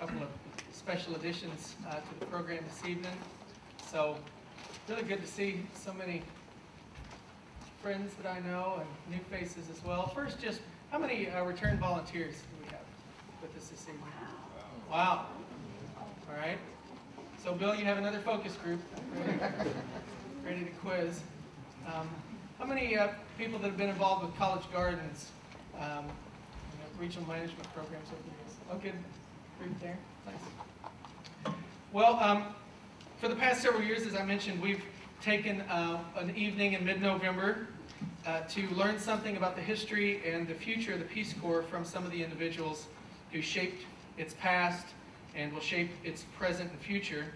couple of special additions to the program this evening. So really good to see so many friends that I know and new faces as well. First, just how many return volunteers do we have with us this evening? Wow. All right. So Bill, you have another focus group ready to quiz. How many people that have been involved with College Gardens, regional management programs over the years? Oh, good group there. Nice. Well, for the past several years, as I mentioned, we've taken an evening in mid-November to learn something about the history and the future of the Peace Corps from some of the individuals who shaped its past and will shape its present and future.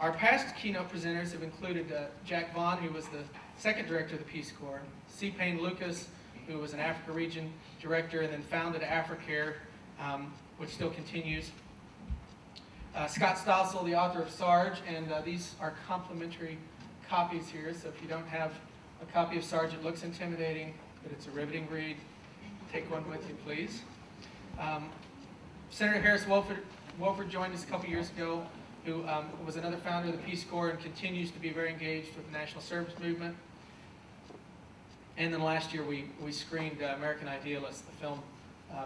Our past keynote presenters have included Jack Vaughn, who was the second director of the Peace Corps, C. Payne Lucas, who was an Africa Region director and then founded AfriCare, which still continues. Scott Stossel, the author of Sarge, and these are complimentary copies here, so if you don't have a copy of Sarge, it looks intimidating, but it's a riveting read. Take one with you, please. Senator Harris Wofford joined us a couple years ago, who was another founder of the Peace Corps and continues to be very engaged with the National Service Movement. And then last year we screened American Idealist, the film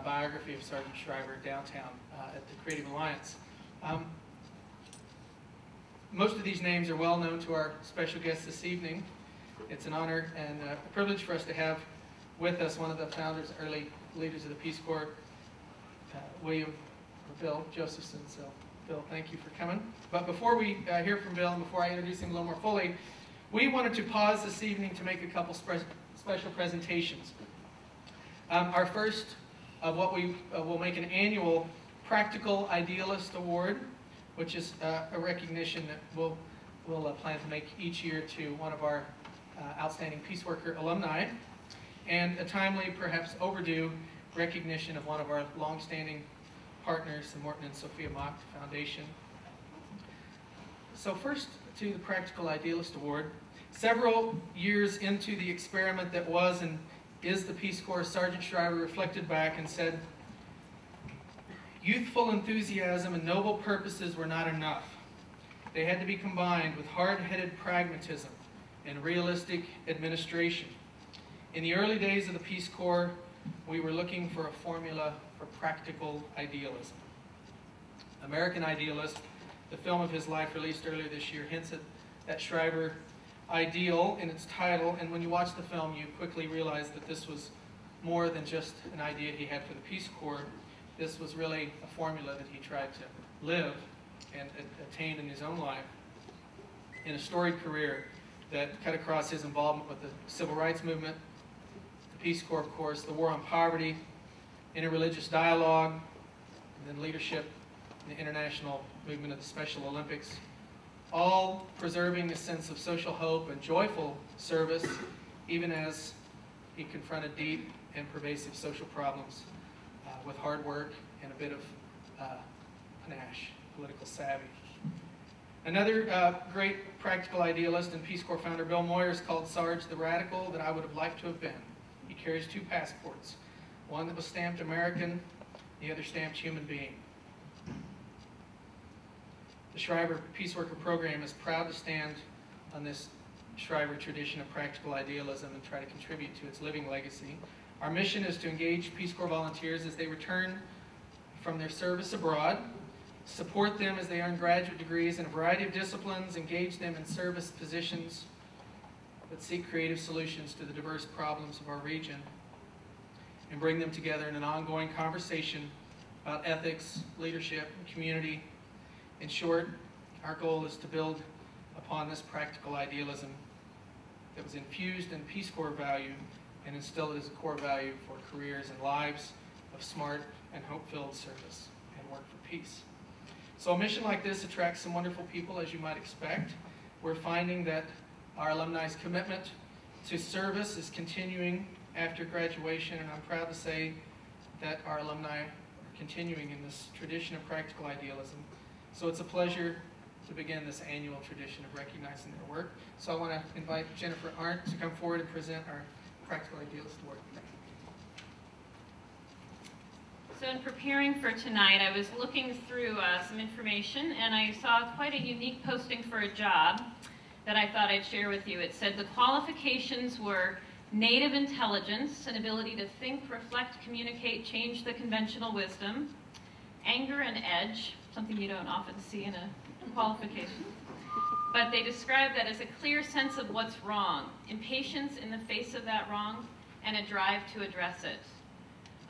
biography of Sargent Shriver downtown at the Creative Alliance. Most of these names are well known to our special guests this evening. It's an honor and a privilege for us to have with us one of the founders, early leaders of the Peace Corps, Bill Josephson. So, Bill, thank you for coming. But before we hear from Bill and before I introduce him a little more fully, we wanted to pause this evening to make a couple special presentations. Our first of what we will make an annual Practical Idealist Award, which is a recognition that we'll plan to make each year to one of our outstanding Peaceworker alumni, and a timely, perhaps overdue, recognition of one of our long-standing partners, the Morton and Sophia Mock Foundation. So first to the Practical Idealist Award. Several years into the experiment that was and is the Peace Corps, Sargent Shriver reflected back and said, "Youthful enthusiasm and noble purposes were not enough. They had to be combined with hard-headed pragmatism and realistic administration. In the early days of the Peace Corps, we were looking for a formula for practical idealism." American Idealist, the film of his life released earlier this year, hints at that Shriver ideal in its title, and when you watch the film, you quickly realize that this was more than just an idea he had for the Peace Corps. This was really a formula that he tried to live and attain in his own life in a storied career that cut across his involvement with the Civil Rights Movement, the Peace Corps, of course, the war on poverty, interreligious dialogue, and then leadership in the international movement of the Special Olympics, all preserving a sense of social hope and joyful service, even as he confronted deep and pervasive social problems with hard work and a bit of panache, political savvy. Another great practical idealist and Peace Corps founder, Bill Moyers, called Sarge the radical that I would have liked to have been. He carries two passports, one that was stamped American, the other stamped human being. The Shriver Peaceworker Program is proud to stand on this Shriver tradition of practical idealism and try to contribute to its living legacy. Our mission is to engage Peace Corps volunteers as they return from their service abroad, support them as they earn graduate degrees in a variety of disciplines, engage them in service positions that seek creative solutions to the diverse problems of our region, and bring them together in an ongoing conversation about ethics, leadership, and community. In short, our goal is to build upon this practical idealism that was infused in Peace Corps value and instilled as a core value for careers and lives of smart and hope-filled service and work for peace. So a mission like this attracts some wonderful people, as you might expect. We're finding that our alumni's commitment to service is continuing after graduation, and I'm proud to say that our alumni are continuing in this tradition of practical idealism. So it's a pleasure to begin this annual tradition of recognizing their work. So I want to invite Jennifer Arndt to come forward and present our Practical Idealist Award. So in preparing for tonight, I was looking through some information, and I saw quite a unique posting for a job that I thought I'd share with you. It said the qualifications were native intelligence, an ability to think, reflect, communicate, change the conventional wisdom, anger and edge, something you don't often see in a qualification. But they describe that as a clear sense of what's wrong, impatience in the face of that wrong, and a drive to address it.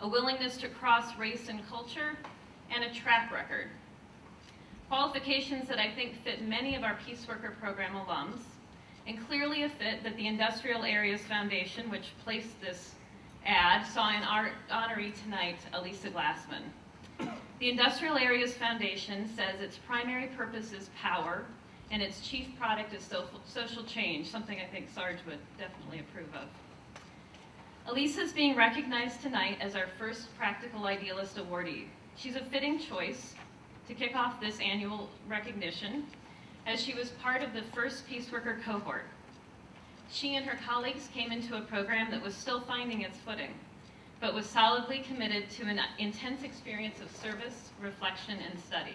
A willingness to cross race and culture, and a track record. Qualifications that I think fit many of our Peaceworker Program alums, and clearly a fit that the Industrial Areas Foundation, which placed this ad, saw in our honoree tonight, Alisa Glassman. The Industrial Areas Foundation says its primary purpose is power, and its chief product is social change, something I think Sarge would definitely approve of. Alisa is being recognized tonight as our first Practical Idealist awardee. She's a fitting choice to kick off this annual recognition, as she was part of the first Peaceworker cohort. She and her colleagues came into a program that was still finding its footing, but was solidly committed to an intense experience of service, reflection, and study.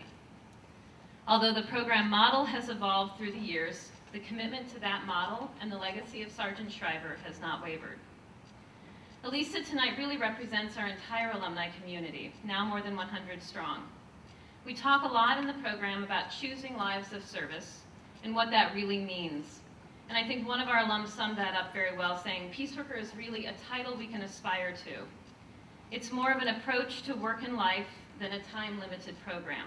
Although the program model has evolved through the years, the commitment to that model and the legacy of Sargent Shriver has not wavered. Alisa tonight really represents our entire alumni community, now more than 100 strong. We talk a lot in the program about choosing lives of service and what that really means. And I think one of our alums summed that up very well, saying Peaceworker is really a title we can aspire to. It's more of an approach to work and life than a time-limited program.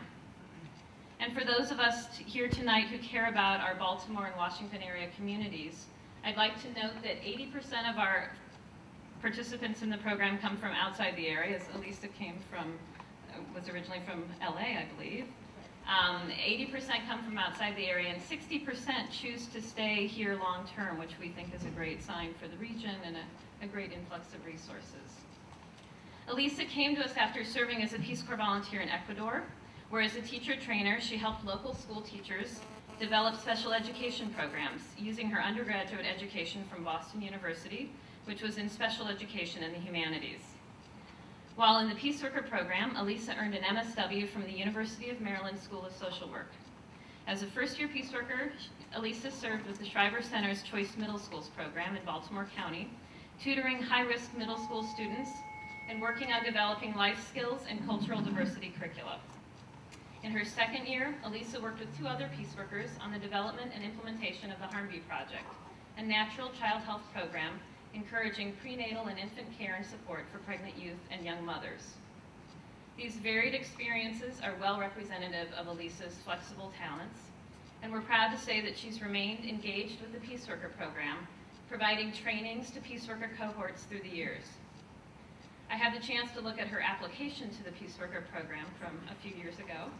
And for those of us here tonight who care about our Baltimore and Washington area communities, I'd like to note that 80% of our participants in the program come from outside the area, as Alisa was originally from LA, I believe. 80% come from outside the area, and 60% choose to stay here long term, which we think is a great sign for the region and a great influx of resources. Alisa came to us after serving as a Peace Corps volunteer in Ecuador, where as a teacher trainer, she helped local school teachers develop special education programs using her undergraduate education from Boston University, which was in special education and the humanities. While in the Peaceworker Program, Alisa earned an MSW from the University of Maryland School of Social Work. As a first-year Peaceworker, Alisa served with the Shriver Center's Choice Middle Schools program in Baltimore County, tutoring high-risk middle school students and working on developing life skills and cultural diversity curricula. In her second year, Alisa worked with 2 other Peaceworkers on the development and implementation of the Harmbee Project, a natural child health program encouraging prenatal and infant care and support for pregnant youth and young mothers. These varied experiences are well representative of Alisa's flexible talents, and we're proud to say that she's remained engaged with the Peaceworker Program, providing trainings to Peaceworker cohorts through the years. I had the chance to look at her application to the Peaceworker Program from a few years ago,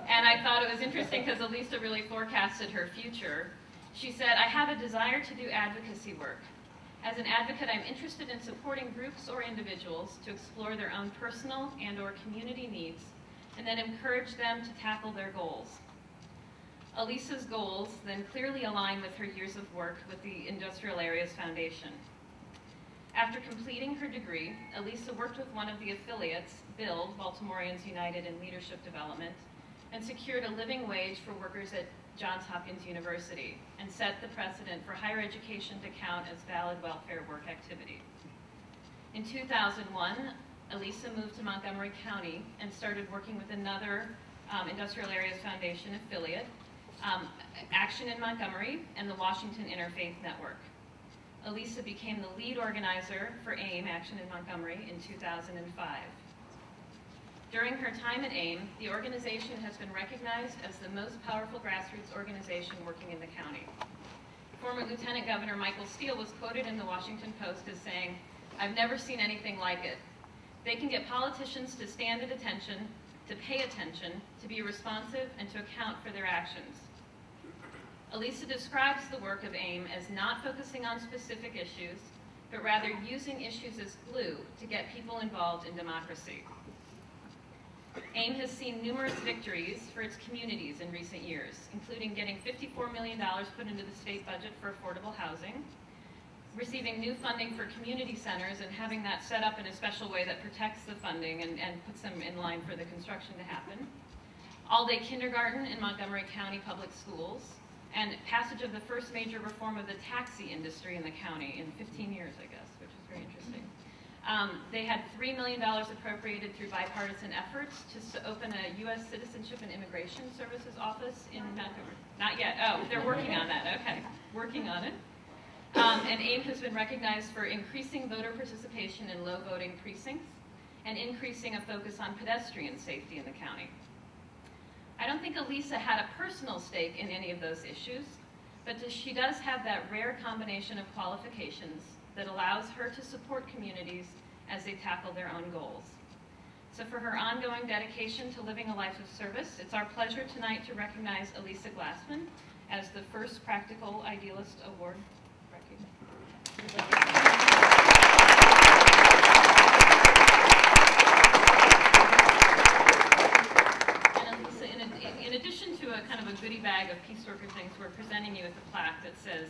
and I thought it was interesting because Alisa really forecasted her future. She said, "I have a desire to do advocacy work. As an advocate, I'm interested in supporting groups or individuals to explore their own personal and/or community needs, and then encourage them to tackle their goals." Alisa's goals then clearly align with her years of work with the Industrial Areas Foundation. After completing her degree, Alisa worked with one of the affiliates, BUILD, Baltimoreans United in Leadership Development, and secured a living wage for workers at Johns Hopkins University, and set the precedent for higher education to count as valid welfare work activity. In 2001, Alisa moved to Montgomery County and started working with another Industrial Areas Foundation affiliate, Action in Montgomery, and the Washington Interfaith Network. Alisa became the lead organizer for AIM, Action in Montgomery, in 2005. During her time at AIM, the organization has been recognized as the most powerful grassroots organization working in the county. Former Lieutenant Governor Michael Steele was quoted in the Washington Post as saying, "I've never seen anything like it. They can get politicians to stand at attention, to pay attention, to be responsive, and to account for their actions." Alisa describes the work of AIM as not focusing on specific issues, but rather using issues as glue to get people involved in democracy. AIM has seen numerous victories for its communities in recent years, including getting $54 million put into the state budget for affordable housing, receiving new funding for community centers and having that set up in a special way that protects the funding and puts them in line for the construction to happen. All-day kindergarten in Montgomery County Public Schools, and passage of the first major reform of the taxi industry in the county in 15 years, I guess, which is very interesting. They had $3 million appropriated through bipartisan efforts to open a U.S. Citizenship and Immigration Services office in Vancouver. Not yet. Oh, they're working on that. Okay, working on it. And AIM has been recognized for increasing voter participation in low voting precincts and increasing a focus on pedestrian safety in the county. I don't think Alisa had a personal stake in any of those issues, but she does have that rare combination of qualifications that allows her to support communities as they tackle their own goals. So for her ongoing dedication to living a life of service, it's our pleasure tonight to recognize Alisa Glassman as the first Practical Idealist Award recipient. In addition to a kind of a goodie bag of Peaceworker things, we're presenting you with a plaque that says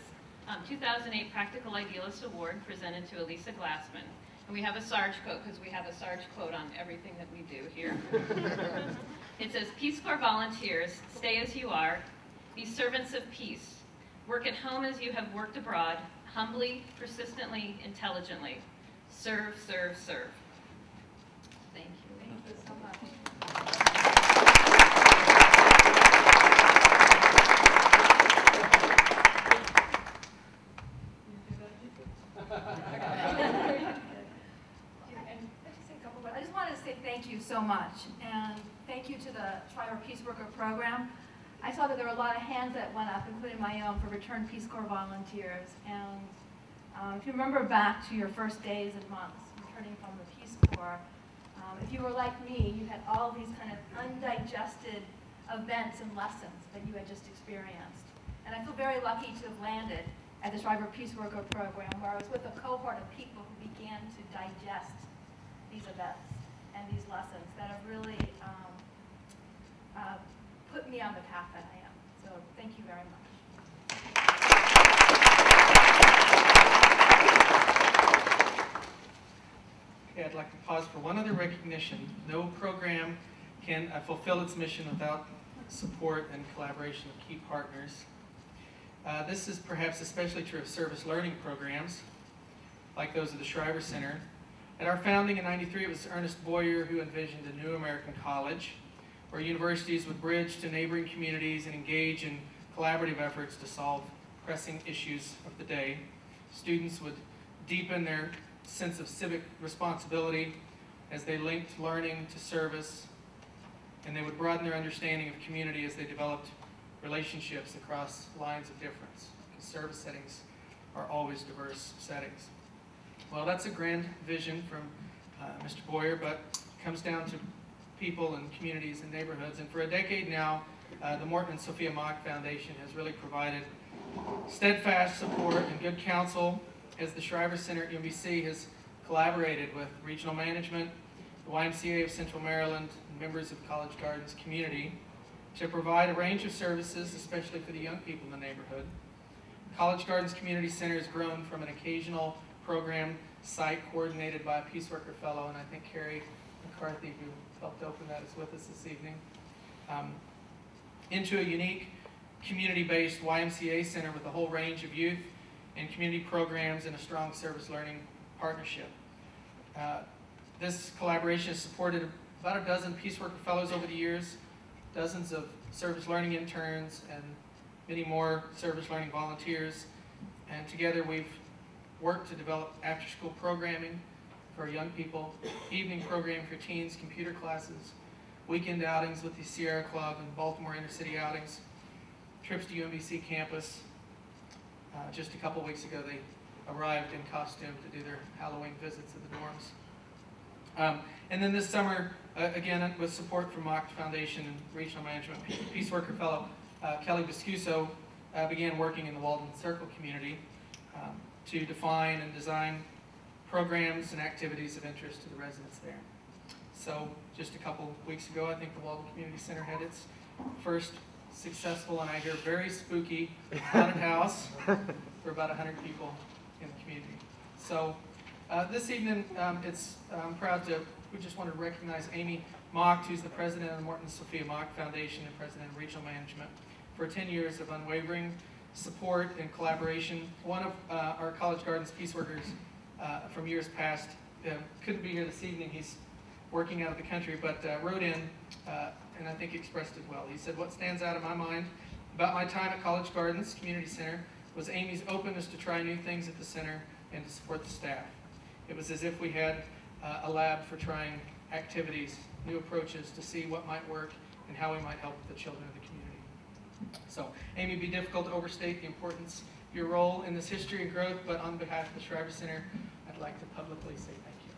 2008 Practical Idealist Award presented to Alisa Glassman. And we have a Sarge quote, because we have a Sarge quote on everything that we do here. It says, Peace Corps volunteers, stay as you are, be servants of peace, work at home as you have worked abroad, humbly, persistently, intelligently. Serve, serve, serve. Thank you. Thank you so much. I just wanted to say thank you so much, and thank you to the Shriver Peaceworker Program. I saw that there were a lot of hands that went up, including my own, for returned Peace Corps volunteers. And if you remember back to your first days and months returning from the Peace Corps, if you were like me, you had all these kind of undigested events and lessons that you had just experienced. And I feel very lucky to have landed at the Shriver Peaceworker Program, where I was with a cohort of people who began to digest these events and these lessons that have really put me on the path that I am. So thank you very much. Okay, I'd like to pause for one other recognition. No program can fulfill its mission without support and collaboration of key partners. This is perhaps especially true of service learning programs, like those of the Shriver Center. At our founding in '93, it was Ernest Boyer who envisioned a new American college, where universities would bridge to neighboring communities and engage in collaborative efforts to solve pressing issues of the day. Students would deepen their sense of civic responsibility as they linked learning to service, and they would broaden their understanding of community as they developed relationships across lines of difference, because service settings are always diverse settings. Well, that's a grand vision from Mr. Boyer, but it comes down to people and communities and neighborhoods. And for a decade now, the Morton and Sophia Mock Foundation has really provided steadfast support and good counsel as the Shriver Center at UMBC has collaborated with regional management, the YMCA of Central Maryland, and members of College Gardens community to provide a range of services, especially for the young people in the neighborhood. College Gardens Community Center has grown from an occasional program site coordinated by a Peaceworker Fellow, and I think Carrie McCarthy, who helped open that, is with us this evening, into a unique community-based YMCA center with a whole range of youth and community programs and a strong service learning partnership. This collaboration has supported about a dozen Peaceworker Fellows over the years, dozens of service learning interns, and many more service learning volunteers. And together we've worked to develop after-school programming for young people, evening programming for teens, computer classes, weekend outings with the Sierra Club and Baltimore inner-city outings, trips to UMBC campus. Just a couple weeks ago, they arrived in costume to do their Halloween visits at the dorms. And then this summer, again, with support from Mock Foundation and Regional Management, Peaceworker Fellow Kelly Biscuso began working in the Walden Circle community to define and design programs and activities of interest to the residents there. So just a couple weeks ago, I think the Walden Community Center had its first successful, and I hear very spooky, haunted house for about 100 people in the community. So this evening, I'm proud to, we just want to recognize Amy Mock, who's the president of the Morton and Sophia Mock Foundation and president of Regional Management, for 10 years of unwavering support and collaboration. One of our College Gardens Peace Workers from years past couldn't be here this evening. He's working out of the country, but wrote in and I think expressed it well. He said, "What stands out in my mind about my time at College Gardens Community Center was Amy's openness to try new things at the center and to support the staff. It was as if we had a lab for trying activities, new approaches to see what might work and how we might help the children of the community." So, Amy, it'd be difficult to overstate the importance of your role in this history and growth, but on behalf of the Shriver Center, I'd like to publicly say thank you.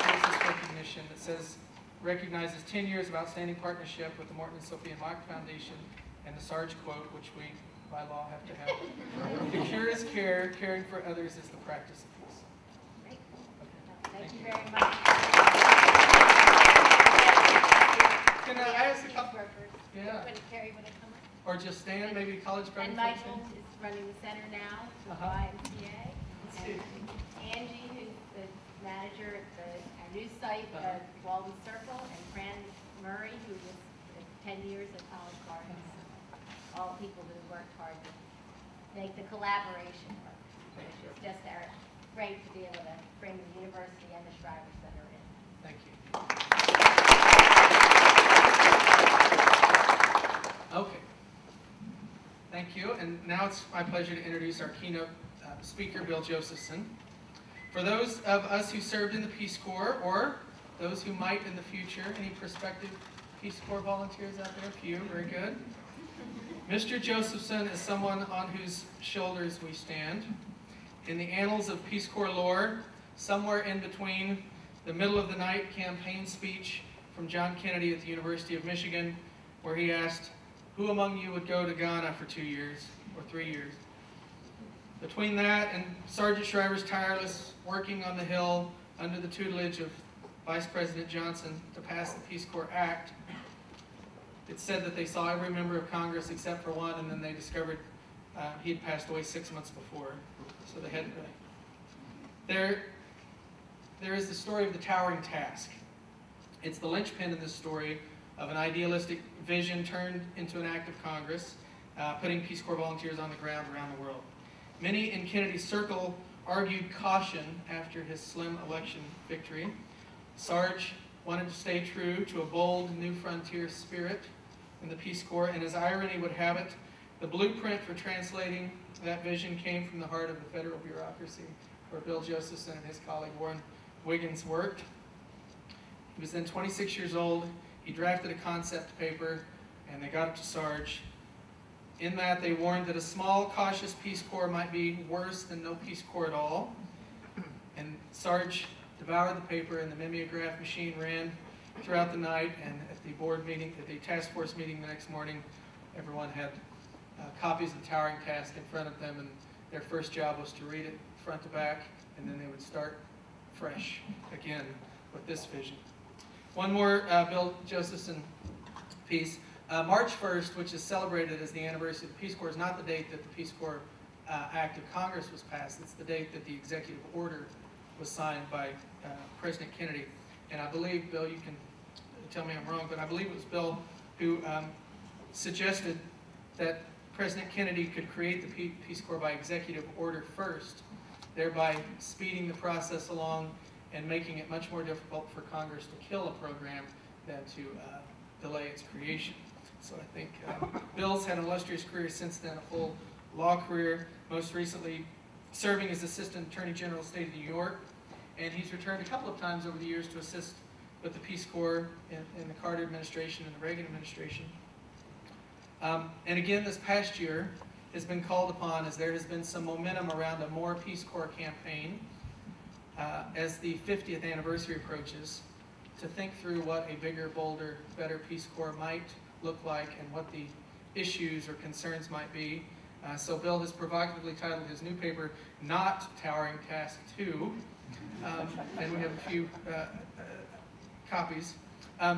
Here's this recognition that says, recognizes 10 years of outstanding partnership with the Morton and Sophia Mock Foundation and the Sarge quote, which we, by law, have to have. "The cure is care, caring for others is the practice of peace." Great. Okay. Thank you very much. Can I ask a couple? Yeah. Everybody carry when I come up. Or just stand, maybe College Gardens. And Michael is running the center now, the YMCA. And Angie, who's the manager at our new site, Walden Circle, and Fran Murray, who was 10 years at College Gardens. All people who worked hard to make the collaboration work, which is just great to be able to bring the university and the Shriver Center in. Thank you. Okay. Thank you. And now it's my pleasure to introduce our keynote speaker, Bill Josephson. For those of us who served in the Peace Corps, or those who might in the future, any prospective Peace Corps volunteers out there? A few, very good. Mr. Josephson is someone on whose shoulders we stand. In the annals of Peace Corps lore, somewhere in between the middle of the night campaign speech from John Kennedy at the University of Michigan, where he asked, "Who among you would go to Ghana for 2 years or 3 years?" Between that and Sargent Shriver's tireless working on the Hill under the tutelage of Vice President Johnson to pass the Peace Corps Act, it's said that they saw every member of Congress except for one, and then they discovered he had passed away 6 months before. So they had there is the story of the towering task. It's the linchpin in this story of an idealistic vision turned into an act of Congress, putting Peace Corps volunteers on the ground around the world. Many in Kennedy's circle argued caution after his slim election victory. Sarge wanted to stay true to a bold new frontier spirit in the Peace Corps, and as irony would have it, the blueprint for translating that vision came from the heart of the federal bureaucracy, where Bill Josephson and his colleague Warren Wiggins worked. He was then 26 years old. He drafted a concept paper, and they got it to Sarge. In that, they warned that a small, cautious Peace Corps might be worse than no Peace Corps at all. And Sarge devoured the paper, and the mimeograph machine ran throughout the night. And at the board meeting, at the task force meeting the next morning, everyone had copies of the Towering Task in front of them, and their first job was to read it front to back, and then they would start fresh again with this vision. One more Bill Josephson piece. March 1st, which is celebrated as the anniversary of the Peace Corps, is not the date that the Peace Corps Act of Congress was passed. It's the date that the executive order was signed by President Kennedy. And I believe, Bill, you can tell me I'm wrong, but I believe it was Bill who suggested that President Kennedy could create the Peace Corps by executive order first, thereby speeding the process along and making it much more difficult for Congress to kill a program than to delay its creation. So I think Bill's had an illustrious career since then, a full law career, most recently serving as Assistant Attorney General of the State of New York, and he's returned a couple of times over the years to assist with the Peace Corps in the Carter administration and the Reagan administration. And again, this past year has been called upon as there has been some momentum around a More Peace Corps campaign as the 50th anniversary approaches, to think through what a bigger, bolder, better Peace Corps might look like and what the issues or concerns might be. So Bill has provocatively titled his new paper, Not Towering Task 2, and we have a few copies.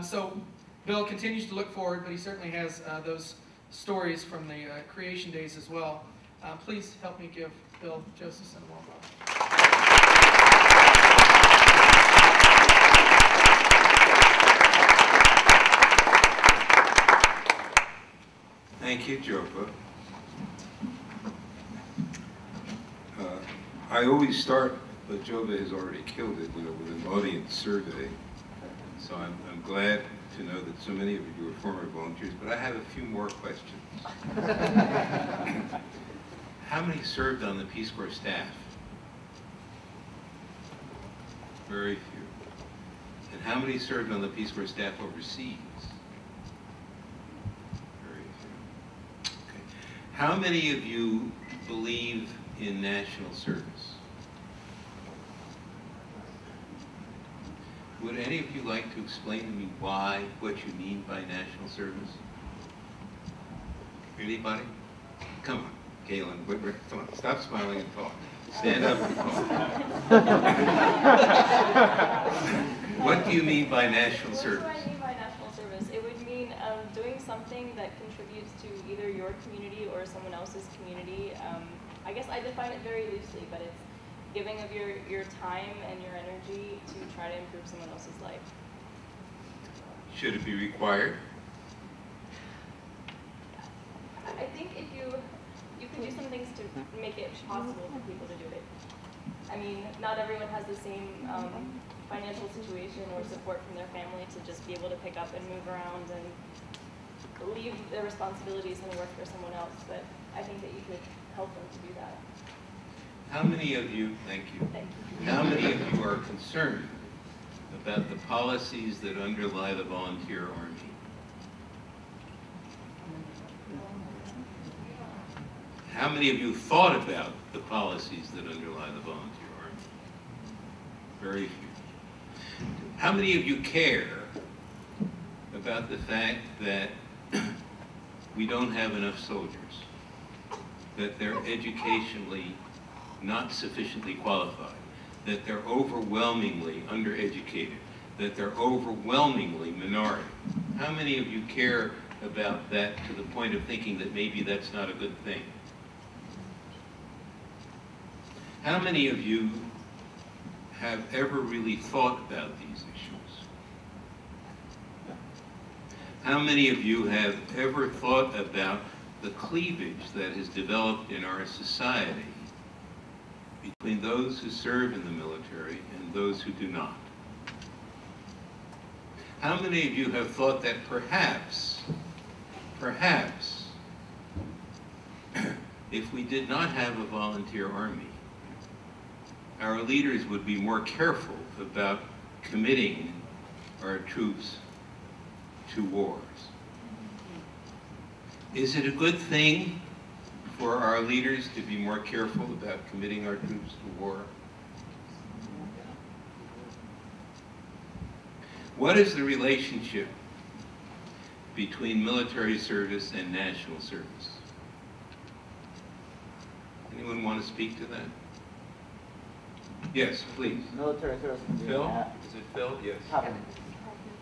So Bill continues to look forward, but he certainly has those stories from the creation days as well. Please help me give Bill Josephson a warm welcome. Thank you, Jopa. I always start, but Jopa has already killed it, with an audience survey. So I'm glad to know that so many of you are former volunteers, but I have a few more questions. How many served on the Peace Corps staff? Very few. And how many served on the Peace Corps staff overseas? Very few. Okay. How many of you believe in national service? Would any of you like to explain to me what you mean by national service? Anybody? Come on, Galen, come on, stop smiling and talk. Stand up and talk. What do you mean by national service? What do I mean by national service? It would mean doing something that contributes to either your community or someone else's community. I guess I define it very loosely, but it's giving of your time and your energy to try to improve someone else's life. Should it be required? I think if you can do some things to make it possible for people to do it. I mean, not everyone has the same financial situation or support from their family to just be able to pick up and move around and leave their responsibilities and work for someone else, but I think that you could help them to do that. How many of you, thank you, how many of you are concerned about the policies that underlie the volunteer army? How many of you thought about the policies that underlie the volunteer army? Very few. How many of you care about the fact that we don't have enough soldiers, that they're educationally not sufficiently qualified, that they're overwhelmingly undereducated, that they're overwhelmingly minority? How many of you care about that to the point of thinking that maybe that's not a good thing? How many of you have ever really thought about these issues? How many of you have ever thought about the cleavage that has developed in our society between those who serve in the military and those who do not? How many of you have thought that perhaps, if we did not have a volunteer army, our leaders would be more careful about committing our troops to wars? Is it a good thing for our leaders to be more careful about committing our troops to war? What is the relationship between military service and national service? Anyone want to speak to that? Yes, please. Military service can be Phil? Is it Phil? Yes.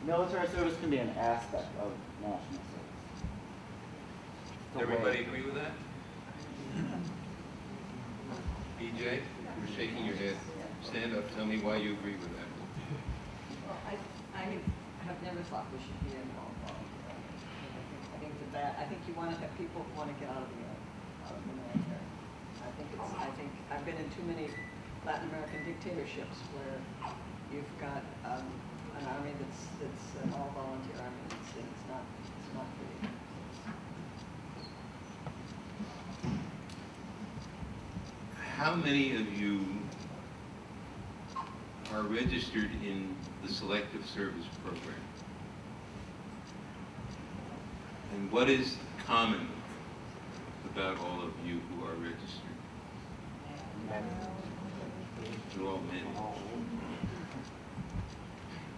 Military service can be an aspect of national service. Everybody agree with that? BJ, you're shaking your head. Stand up, tell me why you agree with that. Well, I have never thought we should be involved. I think you want to have people who want to get out of the military. I think I've been in too many Latin American dictatorships where you've got an army that's an all volunteer army. It's not pretty. How many of you are registered in the Selective Service program? And what is common about all of you who are registered? They're all men.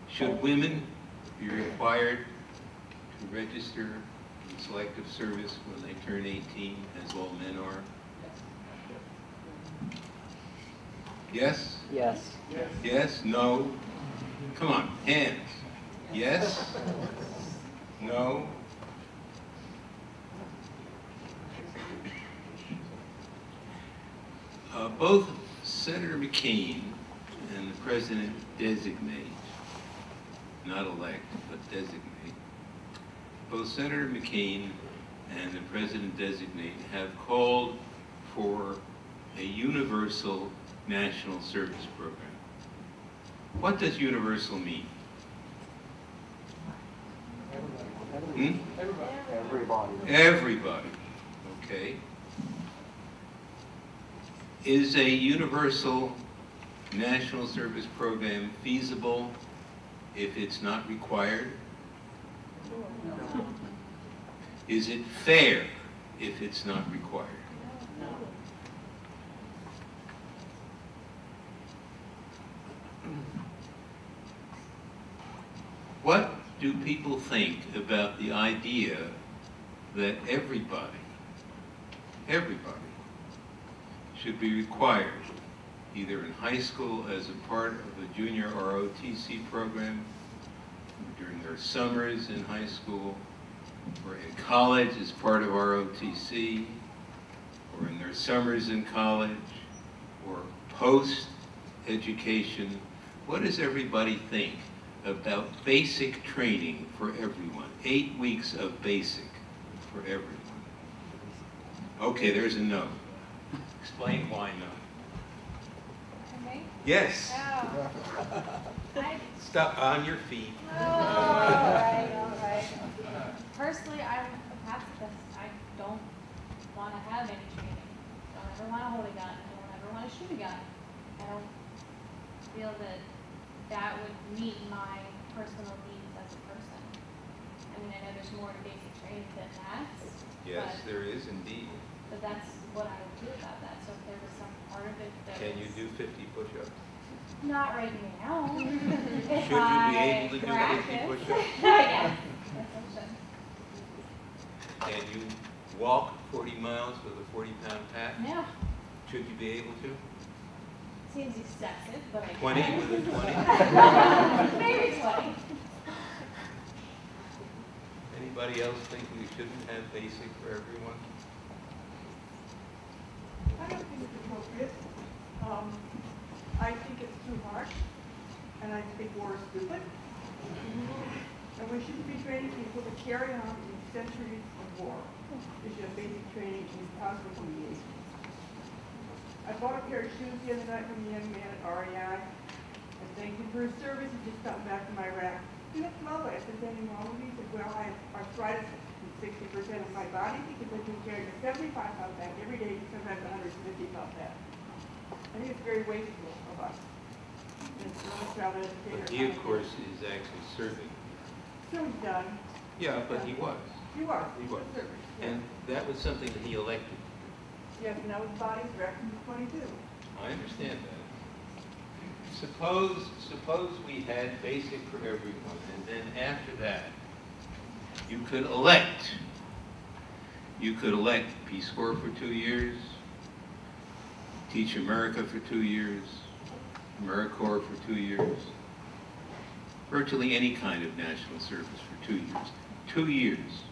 Should women be required to register in Selective Service when they turn 18, as all men are? Yes? Yes. Yes? No? Come on, hands. Yes? No? Both Senator McCain and the President-designate, not elect, but designate, both Senator McCain and the President-designate have called for a universal national service program. What does universal mean? Everybody. Everybody, okay. Is a universal national service program feasible if it's not required? Is it fair if it's not required? What do people think about the idea that everybody should be required, either in high school as a part of a junior ROTC program, during their summers in high school, or in college as part of ROTC, or in their summers in college, or post-education? What does everybody think about basic training for everyone? 8 weeks of basic for everyone. Okay, there's a no. Explain why no. Okay. Yes. I Stop on your feet. all right. Personally, I'm a pacifist. I don't want to have any training. Don't ever want to hold a gun. I don't ever want to shoot a gun. I don't feel that that would meet my personal needs as a person. I mean, I know there's more to basic training than that. Yes, but, there is indeed. But that's what I would do about that. So if there was some part of it that Can you was do 50 push-ups? not right now. Should you be able to do 50 push-ups? Yes. Can you walk 40 miles with a 40-pound pack? Yeah. Should you be able to? Seems excessive, but I 20 can. with a 20? Maybe 20. Anybody else think we shouldn't have basic for everyone? I don't think it's appropriate. I think it's too harsh, and I think war is stupid. And we shouldn't be training people to carry on centuries of war. We should have basic training in conflict mediation. I bought a pair of shoes the other night from a young man at REI. I thanked him for his service. He just got back from Iraq. He looked lovely. I said, "Is anything wrong with me?" He said, "Well, I have arthritis in 60% of my body because I've been carrying a 75-pound bag every day, sometimes a 150-pound bag." I think it's very wasteful of us. And it's not a child educator. But he, of course, is actually serving. So he's done. Yeah, but he was. He was. He was. Service, yeah. And that was something that he elected. Yes, and now his body's wrecked and he's 22. I understand that. Suppose we had basic for everyone, and then after that, you could elect. You could elect Peace Corps for 2 years, Teach America for 2 years, AmeriCorps for 2 years, virtually any kind of national service for 2 years. 2 years.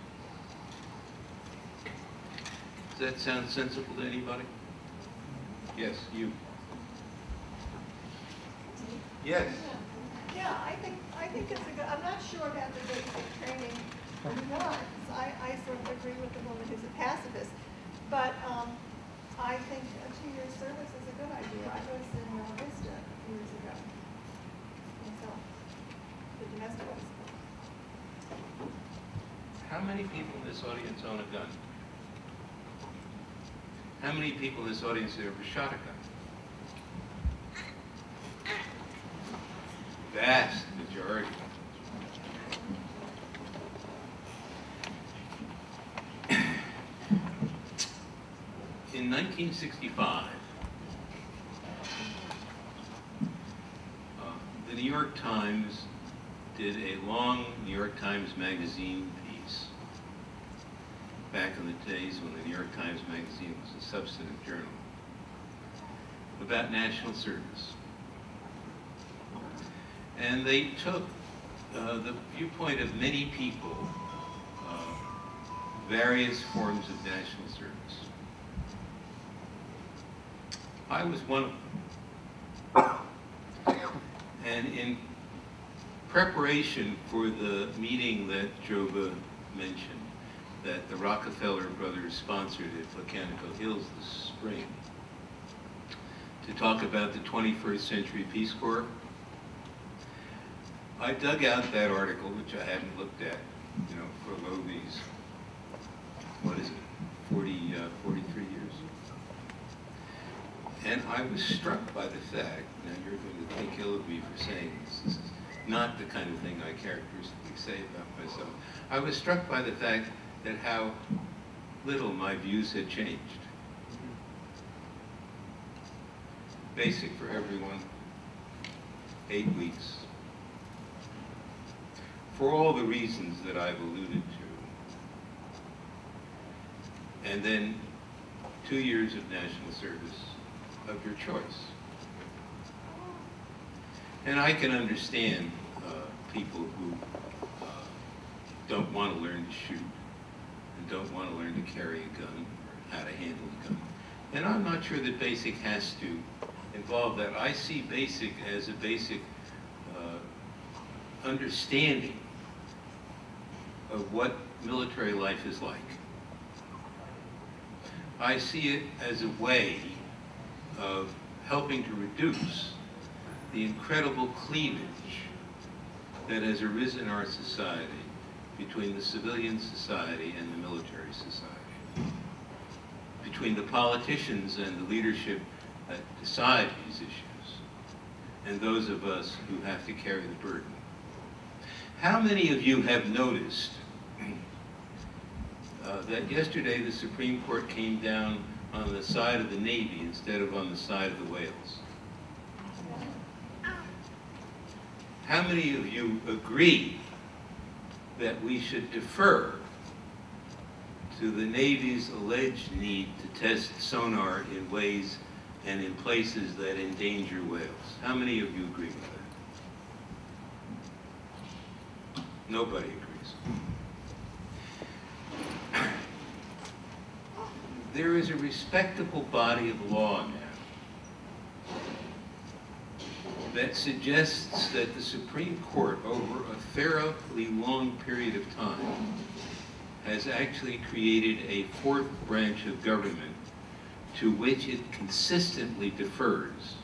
Does that sound sensible to anybody? Yes, you. Yes. Yeah, I think it's a good, I'm not sure about the basic training for guns. I sort of agree with the woman who's a pacifist, but I think a 2-year service is a good idea. I was in Vista years ago myself, the domestic ones. How many people in this audience own a gun? How many people in this audience have ever shot a gun? Vast majority. In 1965, the New York Times did a long New York Times Magazine piece back in the days when the New York Times Magazine was a substantive journal about national service. And they took the viewpoint of many people various forms of national service. I was one of them. And in preparation for the meeting that Jova mentioned, that the Rockefeller brothers sponsored at Botanical Hills this spring, to talk about the 21st Century Peace Corps, I dug out that article, which I hadn't looked at, you know, for these, what is it, 43 years. And I was struck by the fact, now you're going to think ill of me for saying this, this is not the kind of thing I characteristically say about myself. I was struck by the fact that how little my views had changed. Basic for everyone, 8 weeks. For all the reasons that I've alluded to. And then 2 years of national service of your choice. And I can understand people who don't want to learn to shoot and don't want to learn to carry a gun or how to handle a gun. And I'm not sure that basic has to involve that. I see basic as a basic understanding of what military life is like. I see it as a way of helping to reduce the incredible cleavage that has arisen in our society between the civilian society and the military society, between the politicians and the leadership that decide these issues, and those of us who have to carry the burden. How many of you have noticed that yesterday the Supreme Court came down on the side of the Navy instead of on the side of the whales? How many of you agree that we should defer to the Navy's alleged need to test sonar in ways and in places that endanger whales? How many of you agree with that? Nobody agrees. There is a respectable body of law now that suggests that the Supreme Court, over a fairly long period of time, has actually created a fourth branch of government to which it consistently defers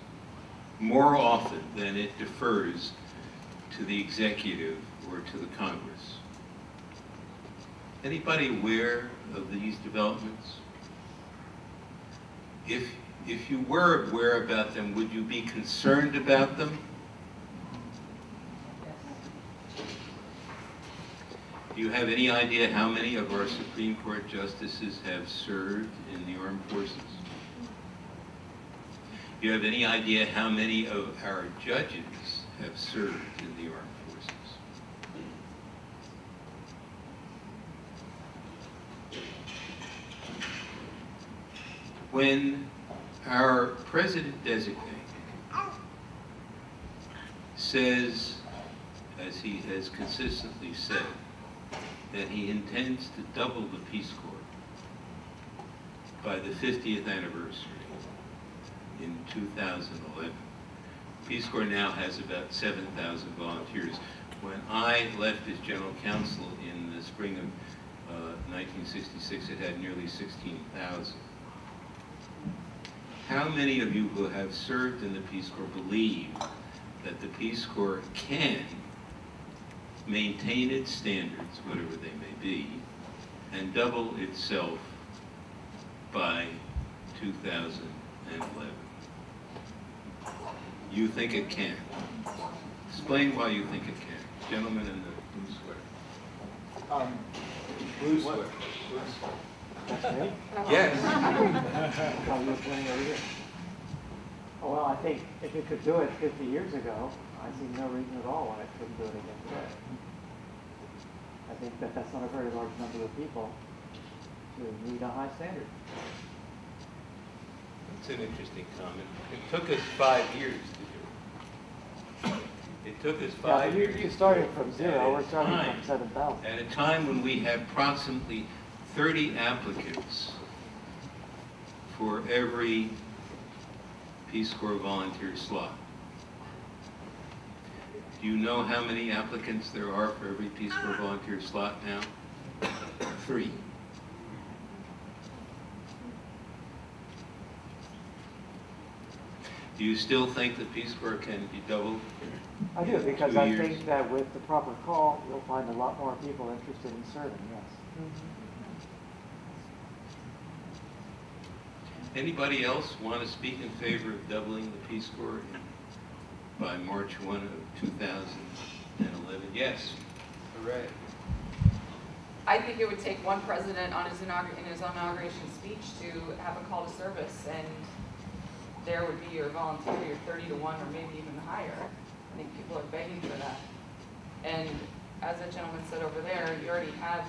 more often than it defers to the executive or to the Congress. Anybody aware of these developments? If you were aware about them, would you be concerned about them? Do you have any idea how many of our Supreme Court justices have served in the armed forces? Do you have any idea how many of our judges have served in the armed forces? When our president-designate says, as he has consistently said, that he intends to double the Peace Corps by the 50th anniversary in 2011. Peace Corps now has about 7,000 volunteers. When I left as general counsel in the spring of 1966, it had nearly 16,000. How many of you who have served in the Peace Corps believe that the Peace Corps can maintain its standards, whatever they may be, and double itself by 2011? You think it can. Explain why you think it can. Gentleman in the blue sweater. Blue sweater. That's me? Yes. How are you doing over here? Oh, well, I think if it could do it 50 years ago, I see no reason at all why it couldn't do it again today. I think that that's not a very large number of people to meet a high standard. That's an interesting comment. It took us 5 years to do it. It took us 5 years. You started from zero. We're starting from 7,000. At a time when we had approximately 30 applicants for every Peace Corps volunteer slot. Do you know how many applicants there are for every Peace Corps volunteer slot now? 3. Do you still think the Peace Corps can be doubled? I do, because 2 I years? think that with the proper call, you'll find a lot more people interested in serving, yes. Anybody else want to speak in favor of doubling the Peace Corps by March 1 of 2011? Yes. Hooray. I think it would take one president on his in his inauguration speech to have a call to service, and there would be your volunteer, your 30 to 1, or maybe even higher. I think people are begging for that. And as that gentleman said over there, you already have,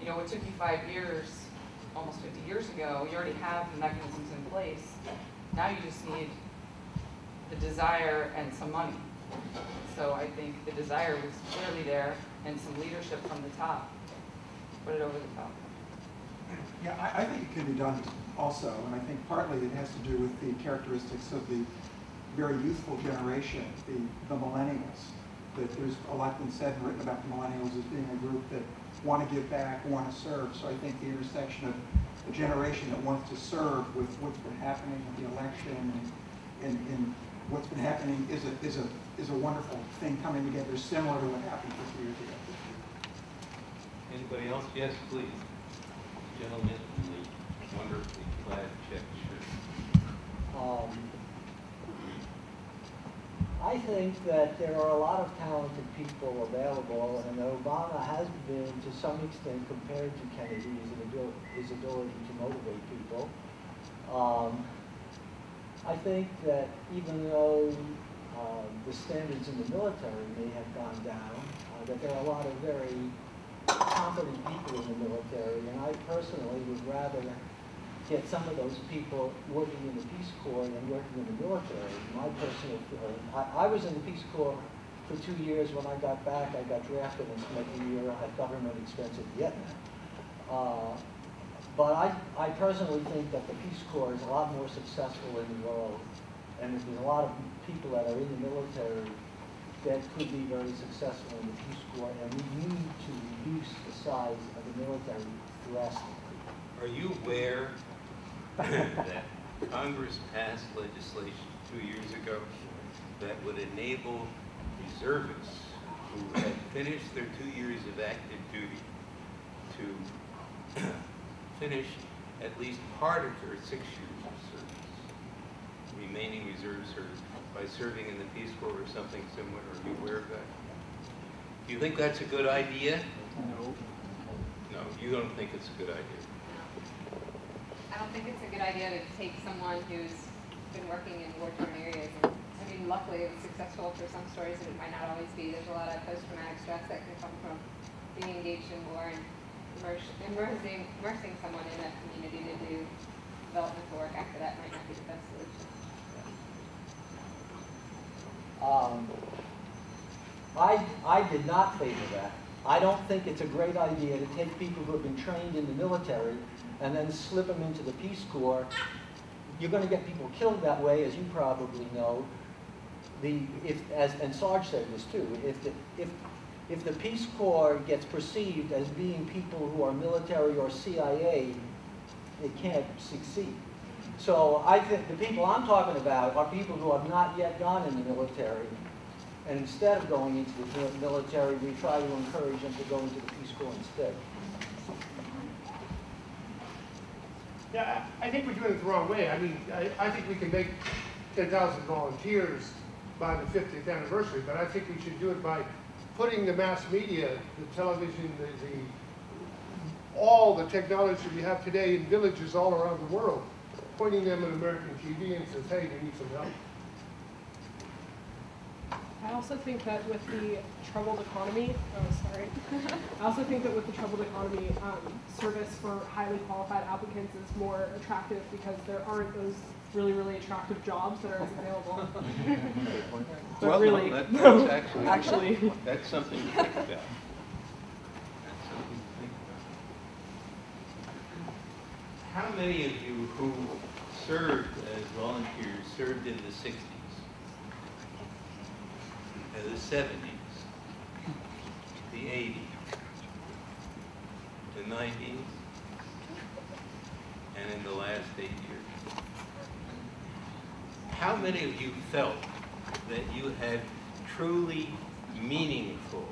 you know, it took you 5 years, almost 50 years ago, you already have the mechanisms in place. Now you just need the desire and some money. So I think the desire was clearly there, and some leadership from the top. Put it over the top. Yeah, I think it can be done also, and I think partly it has to do with the characteristics of the very youthful generation, the millennials. That there's a lot been said and written about the millennials as being a group that want to give back, want to serve. So I think the intersection of the generation that wants to serve with what's been happening with the election and what's been happening is a wonderful thing coming together, similar to what happened 50 years ago. Anybody else? Yes, please. Gentleman in the wonderfully plaid check shirt. I think that there are a lot of talented people available, and Obama has been, to some extent, compared to Kennedy, his ability to motivate people. I think that even though the standards in the military may have gone down, that there are a lot of very competent people in the military, and I personally would rather get some of those people working in the Peace Corps than working in the military. My personal feeling, I was in the Peace Corps for 2 years. When I got back, I got drafted and spent a year at government expense at Vietnam. But I personally think that the Peace Corps is a lot more successful in the world, and there's a lot of people that are in the military that could be very successful in the Peace Corps, and we need to reduce the size of the military drastically. Are you aware that Congress passed legislation 2 years ago that would enable reservists who had finished their 2 years of active duty to finish at least part of their 6 years of service, remaining reserve service, by serving in the Peace Corps or something similar? Are you aware of that? Do you think that's a good idea? No. No, you don't think it's a good idea. I don't think it's a good idea to take someone who's been working in war-torn areas. And, I mean, luckily it was successful for some stories, but it might not always be. There's a lot of post-traumatic stress that can come from being engaged in war, and immersing someone in that community to do developmental work after that might not be the best solution. I did not favor that. I don't think it's a great idea to take people who have been trained in the military and then slip them into the Peace Corps. You're going to get people killed that way, as you probably know. And Sarge said this too. If the Peace Corps gets perceived as being people who are military or CIA, it can't succeed. So I think the people I'm talking about are people who have not yet gone in the military. And instead of going into the military, we try to encourage them to go into the Peace Corps instead. Yeah, I think we're doing it the wrong way. I mean, I think we can make 10,000 volunteers by the 50th anniversary, but I think we should do it by putting the mass media, the television, all the technology we have today in villages all around the world, pointing them at American TV and says, hey, we need some help. I also think that with the troubled economy, I also think that with the troubled economy, service for highly qualified applicants is more attractive because there aren't those really, really attractive jobs that are available. But well, really, no, that's actually, that's something to think about. That's something to think about. How many of you who served as volunteers served in the 60s, and the 70s, the 80s, the 90s, and in the last 8 years? How many of you felt that you had truly meaningful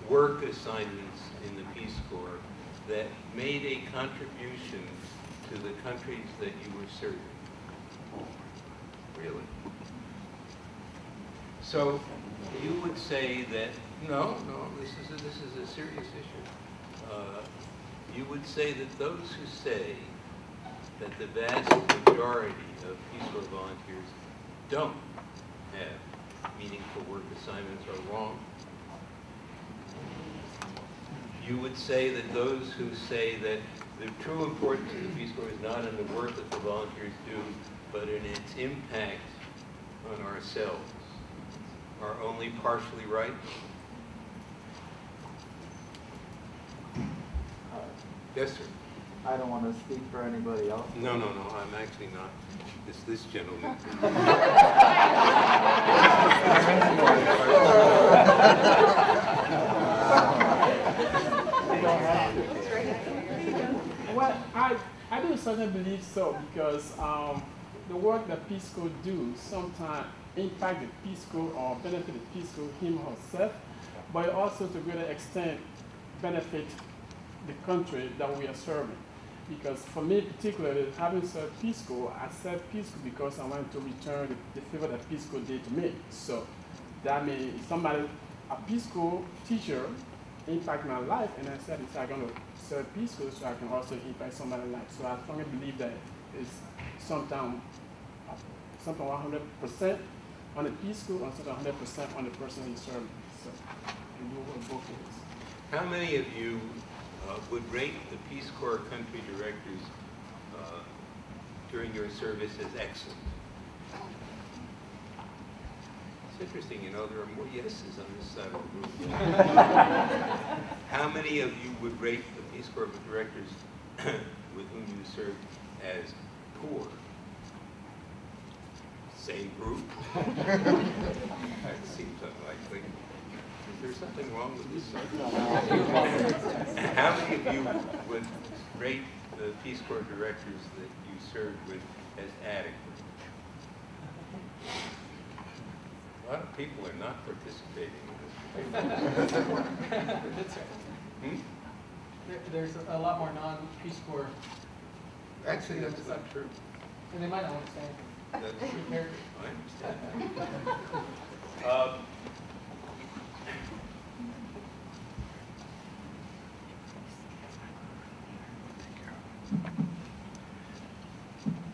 work assignments in the Peace Corps that made a contribution to the countries that you were serving? Really? So you would say that, no, this is a serious issue. You would say that those who say that the vast majority of Peace Corps volunteers don't have meaningful work assignments are wrong. You would say that those who say that the true importance of the Peace Corps is not in the work that the volunteers do, but in its impact on ourselves, are only partially right? Yes, sir. I don't want to speak for anybody else. No, I'm actually not. It's this gentleman. Well, I do certainly believe so, because the work that Peace Corps do sometimes impact the Peace Corps or benefit the Peace Corps him or herself, but also to a greater extent benefit the country that we are serving. Because for me particularly, having served Peace Corps, I served Peace Corps because I wanted to return the favor that Peace Corps did to me. So that means somebody, a Peace Corps teacher, impact my life, and I said, I'm going to serve Peace Corps so I can also impact somebody's life. So I strongly believe that it's something 100% on the Peace Corps and something 100% on the person who's serving. So you do both ways. How many of you would rate the Peace Corps country directors during your service as excellent? It's interesting, you know, there are more yeses on this side of the room. How many of you would rate the Peace Corps directors with whom you served as poor? Same group? That seems unlikely. Is there something wrong with this? How many of you would rate the Peace Corps directors that you served with as adequate? A lot of people are not participating in this. There's a lot more non-Peace Corps. Actually, that's not true. And they might not understand. That's true. I understand.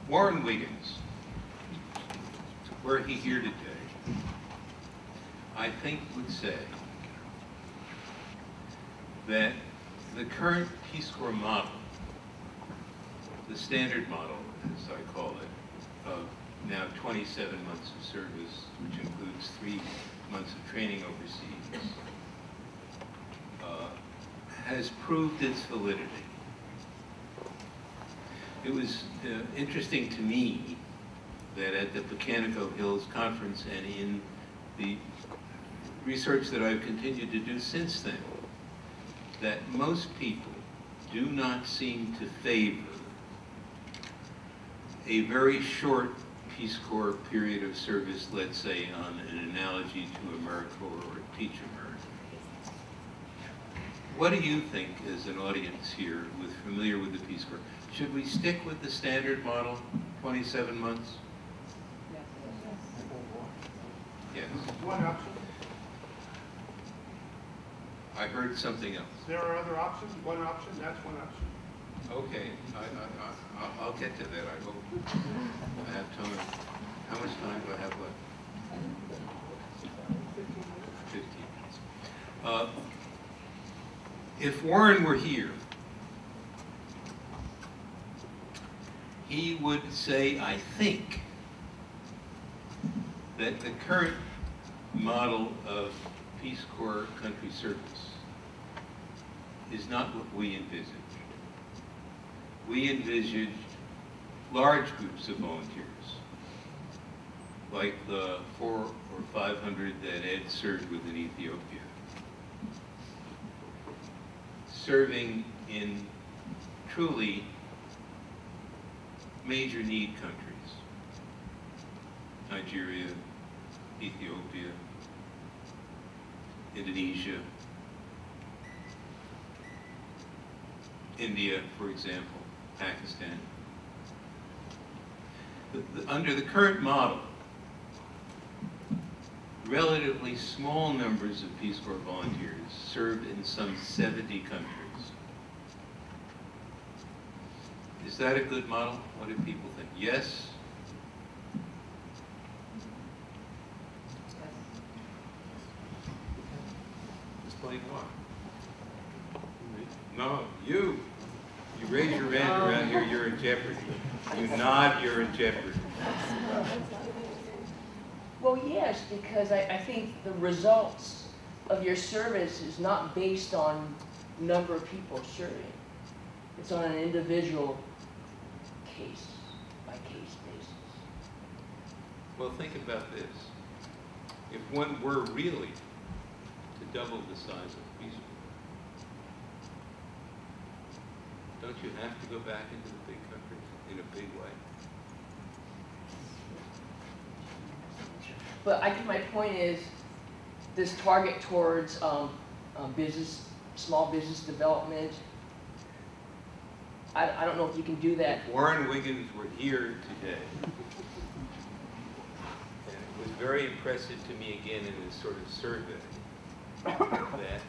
Warren Wiggins, were he here today, I think would say that the current Peace Corps model, the standard model, as I call it, of now 27 months of service, which includes 3 months of training overseas, has proved its validity. It was interesting to me that at the Pecanico Hills Conference and in the research that I've continued to do since then, that most people do not seem to favor a very short Peace Corps period of service, let's say on an analogy to AmeriCorps or Teach America. What do you think as an audience here familiar with the Peace Corps? Should we stick with the standard model, 27 months? Yes. One option. I heard something else. There are other options. One option, that's one option. Okay, I'll get to that, I hope. I have time. How much time do I have left? 15 minutes. If Warren were here, he would say, I think, that the current model of Peace Corps country service is not what we envisaged. we envisaged large groups of volunteers, like the 400 or 500 that Ed served with in Ethiopia, serving in truly major need countries: Nigeria, Ethiopia, Indonesia, India, for example, Pakistan. Under the current model, relatively small numbers of Peace Corps volunteers served in some 70 countries. Is that a good model? What do people think? Yes? Explain why. No, you. You raise your hand around here, you're in jeopardy. You nod, you're in jeopardy. Well, yes, because I think the results of your service is not based on number of people serving. It's on an individual case-by-case basis. Well, think about this. If one were really to double the size of Peace Corps, don't you have to go back into the big countries in a big way? But I think my point is this target towards small business development. I don't know if you can do that. If Warren Wiggins were here today, and it was very impressive to me again in this sort of survey, that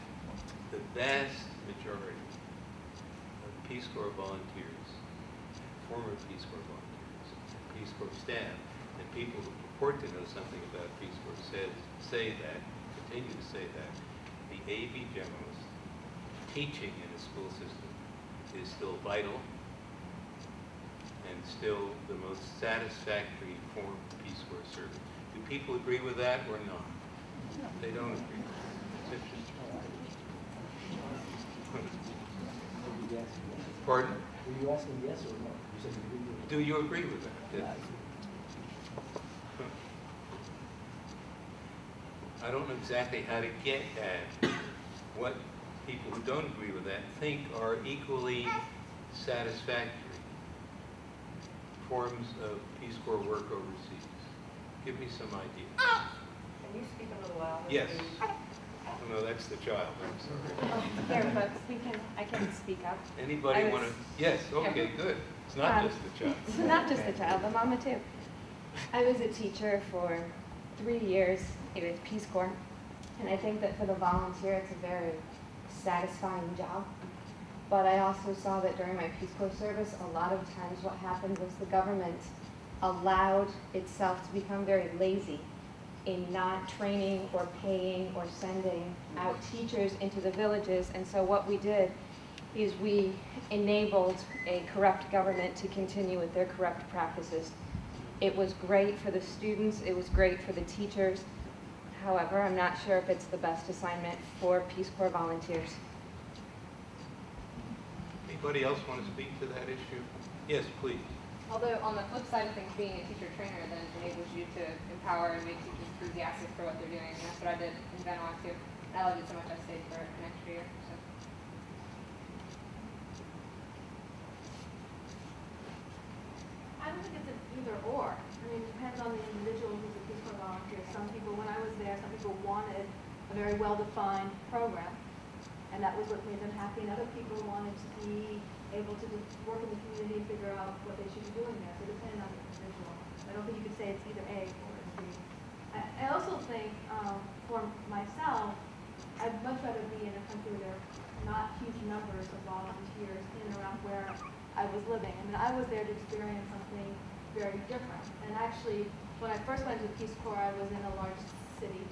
the vast majority of Peace Corps volunteers, former Peace Corps volunteers, Peace Corps staff, and people who purport to know something about Peace Corps say that, continue to say that, the A.V. Generalist teaching in a school system is still vital and still the most satisfactory form of Peace Corps service. Do people agree with that or not? They don't agree. It's interesting. Pardon? Were you asking yes or no? You said you agree with it. Do you agree with that? Yeah. I don't know exactly how to get at what people who don't agree with that think are equally satisfactory forms of Peace Corps work overseas. Give me some idea. Can you speak a little louder? Yes. Oh, no, that's the child. I'm sorry. Oh, here, folks, I can speak up. Anybody want to? Yes. Okay. Good. It's not just the child. It's not just the child, the mama too. I was a teacher for 3 years with Peace Corps, and I think that for the volunteer, it's a very satisfying job. But I also saw that during my Peace Corps service, a lot of times what happened was the government allowed itself to become very lazy in not training or paying or sending out teachers into the villages. And so what we did is we enabled a corrupt government to continue with their corrupt practices. It was great for the students, it was great for the teachers. However, I'm not sure if it's the best assignment for Peace Corps volunteers. Anybody else want to speak to that issue? Yes, please. Although on the flip side of things, being a teacher trainer then enables you to empower and make teachers enthusiastic for what they're doing. And that's what I did in Vanuatu. I loved it so much I stayed for an extra year. So. I don't think it's an either or. I mean, it depends on the individual who's a Peace Corps volunteer. Some people, when I was there, some people wanted a very well-defined program, and that was what made them happy, and other people wanted to be able to just work in the community and figure out what they should be doing there. So it depended on the individual. I don't think you could say it's either A or it's B. I also think, for myself, I'd much rather be in a country where there are not huge numbers of volunteers in and around where I was living. I mean, I was there to experience something very different. And actually, when I first went to Peace Corps, I was in a large city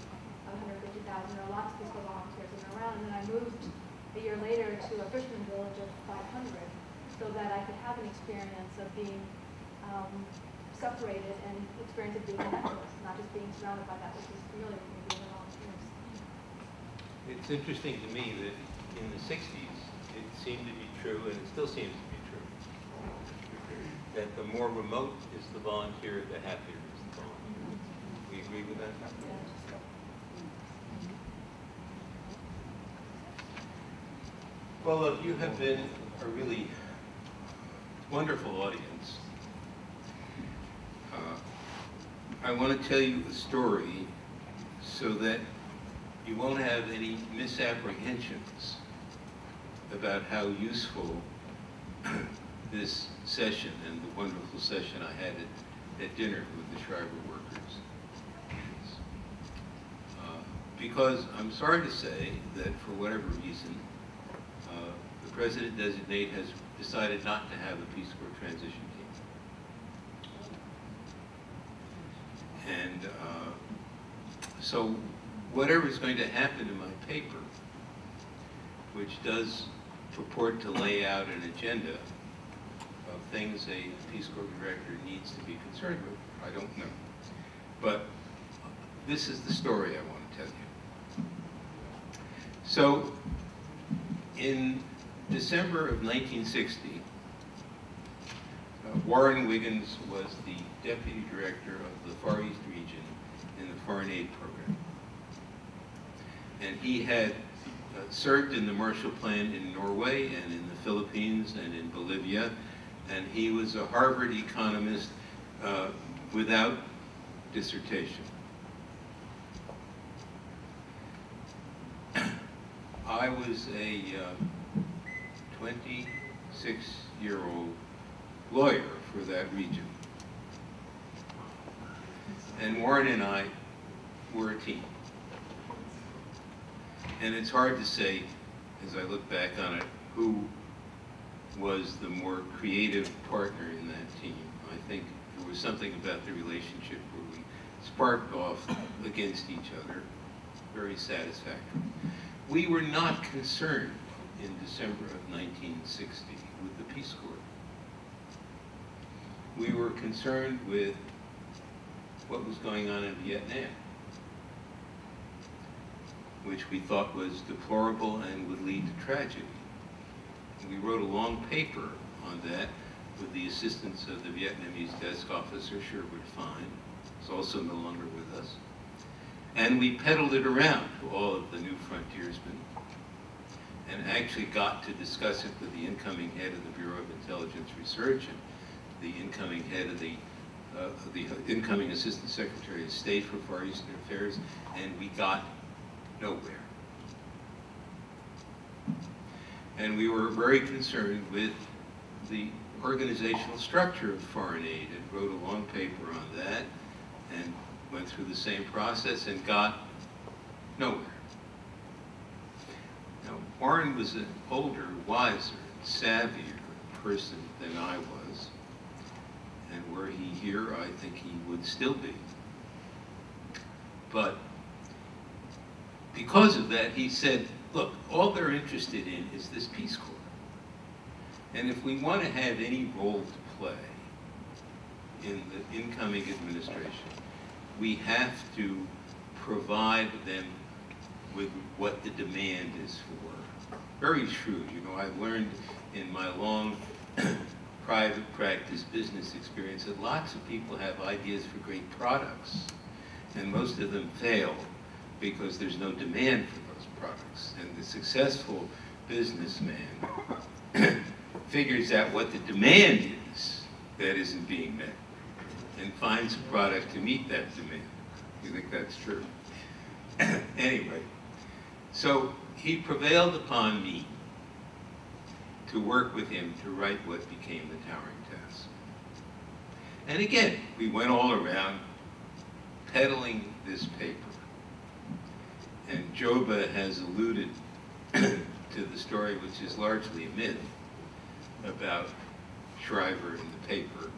of 150,000. There are lots of Peace Corps volunteers in and around. And then I moved a year later to a fisherman village of 500 so that I could have an experience of being separated and experience of being an activist, not just being surrounded by that which is familiar with me being a volunteer. It's interesting to me that in the 60s, it seemed to be true, and it still seems to be true, that the more remote is the volunteer, the happier is the volunteer. We agree with that? Well, look, you have been a really wonderful audience. I want to tell you a story so that you won't have any misapprehensions about how useful this session and the wonderful session I had at dinner with the Shriver workers is. Because I'm sorry to say that for whatever reason, the President-designate has decided not to have a Peace Corps transition team. And so whatever is going to happen in my paper, which does purport to lay out an agenda of things a Peace Corps director needs to be concerned with, I don't know. But this is the story I want to tell you. So in December of 1960, Warren Wiggins was the deputy director of the Far East region in the Foreign Aid Program. And he had served in the Marshall Plan in Norway and in the Philippines and in Bolivia, and he was a Harvard economist without dissertation. I was a 26-year-old lawyer for that region. And Warren and I were a team. And it's hard to say, as I look back on it, who was the more creative partner in that team. I think there was something about the relationship where we sparked off against each other, very satisfactory. We were not concerned in December of 1960 with the Peace Corps. We were concerned with what was going on in Vietnam, which we thought was deplorable and would lead to tragedy. We wrote a long paper on that with the assistance of the Vietnamese desk officer, Sherwood Fine, who's also no longer with us. And we peddled it around to all of the new frontiersmen and actually got to discuss it with the incoming head of the Bureau of Intelligence Research and the incoming head of the incoming Assistant Secretary of State for Far Eastern Affairs, and we got nowhere. And we were very concerned with the organizational structure of foreign aid and wrote a long paper on that and went through the same process and got nowhere. Now, Warren was an older, wiser, savvier person than I was. And were he here, I think he would still be. But because of that, he said, look, all they're interested in is this Peace Corps. And if we want to have any role to play in the incoming administration, we have to provide them with what the demand is for. Very shrewd. You know, I've learned in my long private practice business experience that lots of people have ideas for great products, and most of them fail because there's no demand for those products. And the successful businessman figures out what the demand is that isn't being met and finds a product to meet that demand. You think that's true? Anyway, so he prevailed upon me to work with him to write what became the Towering Task. And again, we went all around peddling this paper. And Joba has alluded to the story, which is largely a myth, about Shriver in the paper.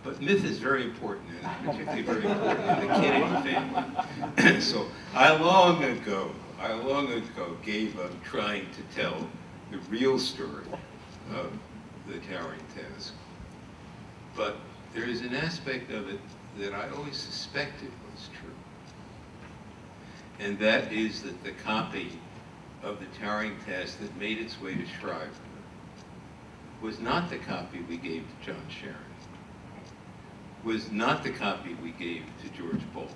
But myth is very important, and particularly very important in the Kennedy family. So I long ago gave up trying to tell the real story of the Towering Task. But there is an aspect of it that I always suspected was true. And that is that the copy of the Towering Task that made its way to Shriver was not the copy we gave to John Sharon, was not the copy we gave to George Bull,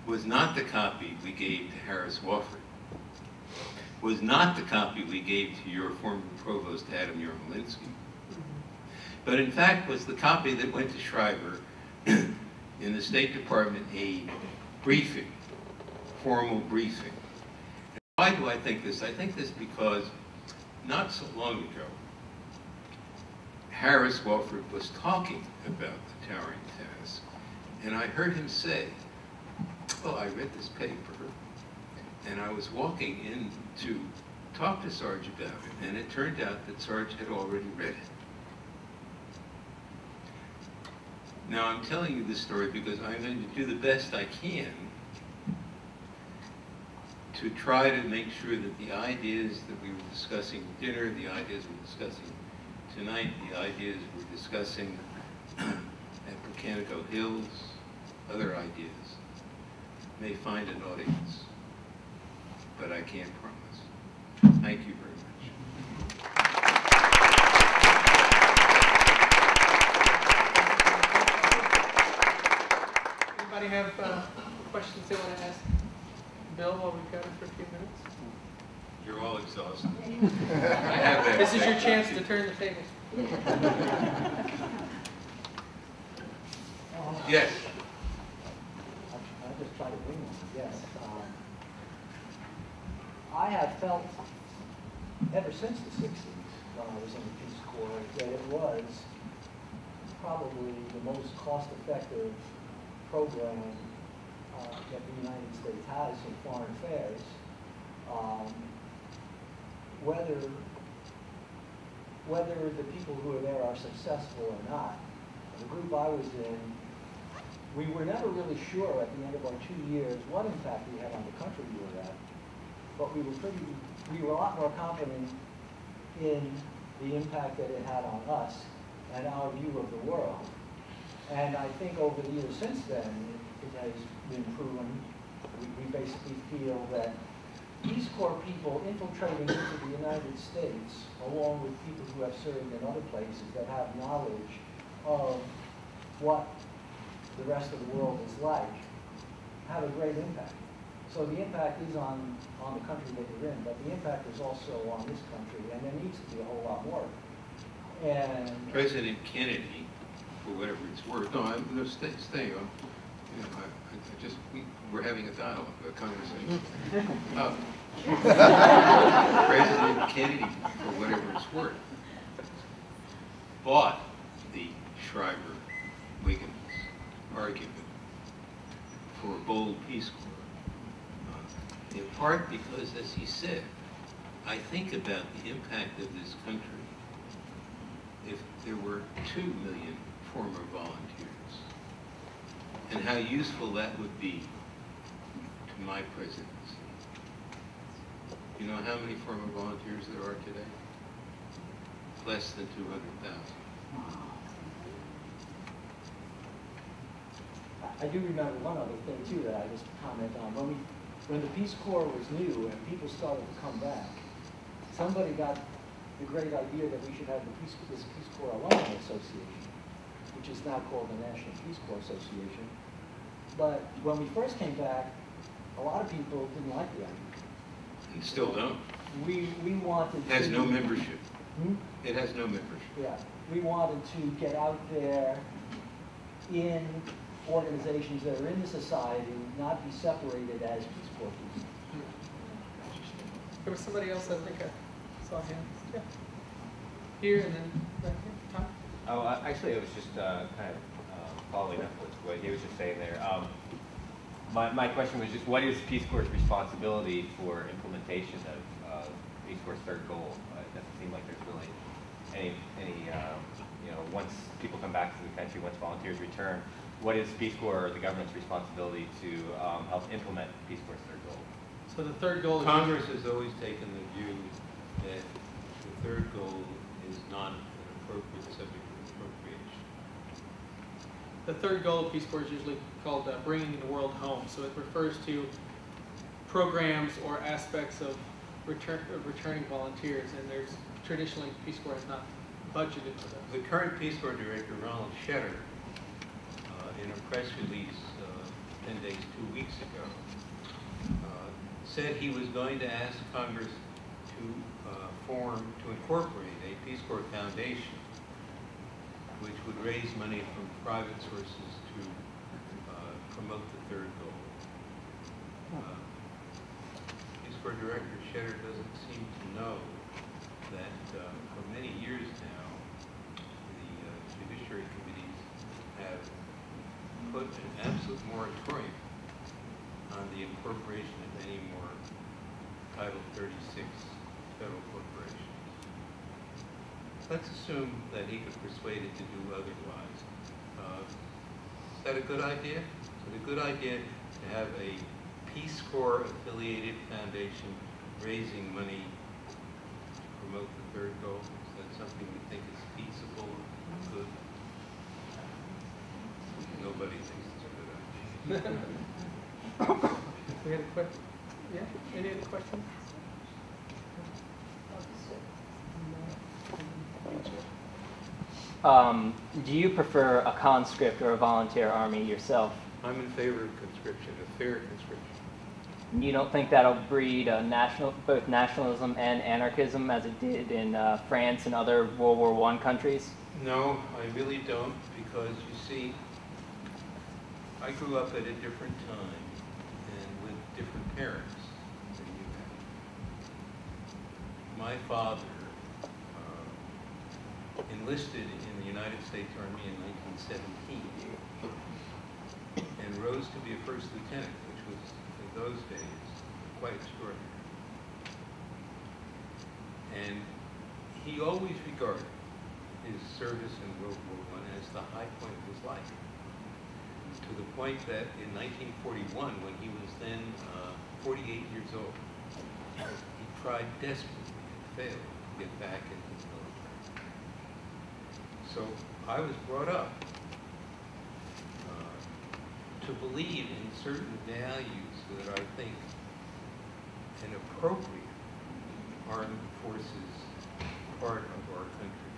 was not the copy we gave to Harris Wofford, was not the copy we gave to your former provost, Adam Yermolinsky, but in fact was the copy that went to Shriver in the State Department aid briefing, formal briefing. And why do I think this? I think this because not so long ago, Harris Wofford was talking about the towering task, and I heard him say, "Oh, I read this paper, and I was walking in to talk to Sarge about it, and it turned out that Sarge had already read it." Now, I'm telling you this story because I'm going to do the best I can to try to make sure that the ideas that we were discussing at dinner, the ideas we're discussing tonight, the ideas we're discussing at Mechanico Hills, other ideas, may find an audience. But I can't promise. Thank you very much. Anybody have questions they want to ask Bill while we've got him for a few minutes? You're all exhausted. I have that. This is your chance to turn the table. Yes. I'll just try to bring one, yes. I have felt ever since the 60s, when I was in the Peace Corps, that it was probably the most cost-effective program that the United States has in foreign affairs. Whether the people who are there are successful or not, the group I was in, we were never really sure at the end of our 2 years what impact we had on the country we were at, but we were a lot more confident in the impact that it had on us and our view of the world. And I think over the years since then, it has been proven, we basically feel that Peace Corps people infiltrating into the United States, along with people who have served in other places that have knowledge of what the rest of the world is like, have a great impact. So the impact is on the country that you're in, but the impact is also on this country, and there needs to be a whole lot more. And President Kennedy, for whatever it's worth, no, I'm going to stay on. You know, we're having a dialogue, a conversation. President Kennedy, for whatever it's worth, bought the Shriver-Wiggins argument for a bold Peace Corps, in part because, as he said, I think about the impact of this country if there were 2 million former volunteers, and how useful that would be to my presidency. You know how many former volunteers there are today? Less than 200,000. I do remember one other thing too that I just comment on. When the Peace Corps was new and people started to come back, somebody got the great idea that we should have this Peace Corps Alumni Association, which is now called the National Peace Corps Association. But when we first came back, a lot of people didn't like the idea. And still don't. We wanted It has no membership. It has no membership. Yeah, we wanted to get out there in organizations that are in the society, not be separated as Peace Corps people. There was somebody else, I think I saw hands. Yeah. Here and then back here. Tom? Oh, actually, it was just kind of following up with what he was just saying there. My question was just, what is Peace Corps' responsibility for implementation of Peace Corps' third goal? It doesn't seem like there's really any you know, once people come back to the country, once volunteers return, what is Peace Corps or the government's responsibility to help implement Peace Corps' third goal? So the third goal is... Congress has always taken the view that the third goal is not an appropriate subject of appropriation. The third goal of Peace Corps is usually called bringing the world home. So it refers to programs or aspects of returning volunteers. And there's traditionally, Peace Corps has not budgeted for this. The current Peace Corps Director, Ronald Shetter, in a press release 10 days, 2 weeks ago, said he was going to ask Congress to incorporate a Peace Corps Foundation, which would raise money from private sources to promote the third goal. Peace Corps Director Shetter doesn't seem to know that for many years now, the judiciary committees have put an absolute moratorium on the incorporation of any more Title 36 federal corporations. Let's assume that he could persuade it to do otherwise. Is that a good idea? Is it a good idea to have a Peace Corps affiliated foundation raising money to promote the third goal? Is that something we think is feasible, good? Nobody thinks it's a good idea. We had a question? Yeah? Any other questions? Do you prefer a conscript or a volunteer army yourself? I'm in favor of conscription, a fair conscription. You don't think that'll breed both nationalism and anarchism as it did in France and other World War I countries? No, I really don't, because you see, I grew up at a different time and with different parents than you have. My father enlisted in the United States Army in 1917 and rose to be a first lieutenant, which was, in those days, quite extraordinary. And he always regarded his service in World War I as the high point of his life, to the point that in 1941, when he was then 48 years old, he tried desperately and failed to get back into the military. So I was brought up to believe in certain values that I think an appropriate armed forces part of our country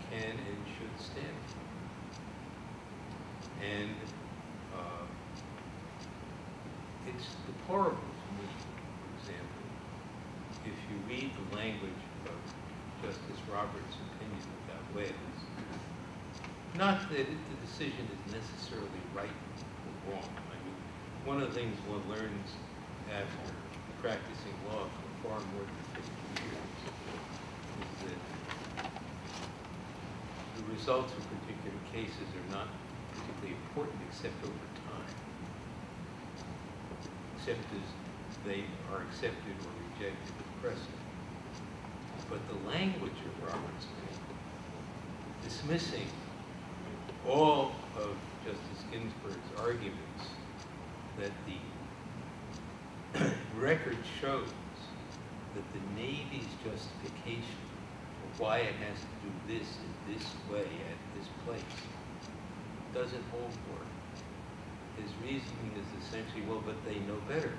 can and should stand for. And it's deplorable to me, for example, if you read the language of Justice Roberts' opinion about Wales. Not that the decision is necessarily right or wrong. I mean, one of the things one learns after practicing law for far more than 50 years is that the results of particular cases are not particularly important except over time, except as they are accepted or rejected as precedent. But the language of Roberts' opinion, dismissing all of Justice Ginsburg's arguments that the record shows that the Navy's justification for why it has to do this in this way at this place doesn't hold for it. His reasoning is essentially, well, but they know better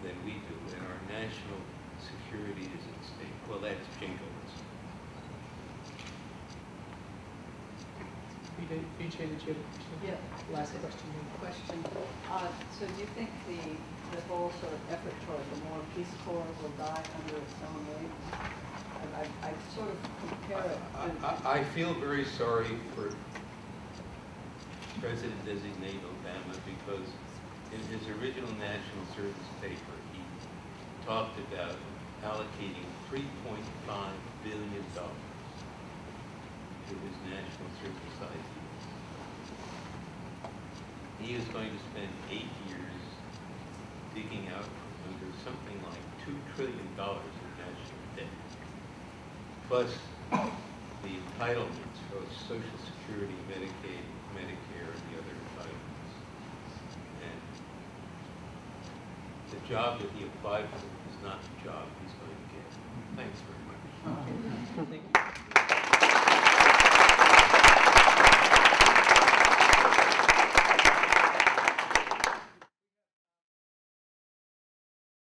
than we do, and our national security is at stake. Well, that's jingoism. BJ, did you have a question? Yeah. Last question. So do you think the whole sort of effort toward the more Peace Corps will die under its own weight? I sort of compare it to... I feel very sorry for President-designate Obama, because in his original national service paper, he talked about allocating $3.5 billion to his national service ideas. He is going to spend 8 years digging out from under something like $2 trillion in national debt, plus the entitlements for Social Security, Medicaid, Medicare, and the other entitlements. And the job that he applied for is not the job he's going to get. Thanks very much. Thank you.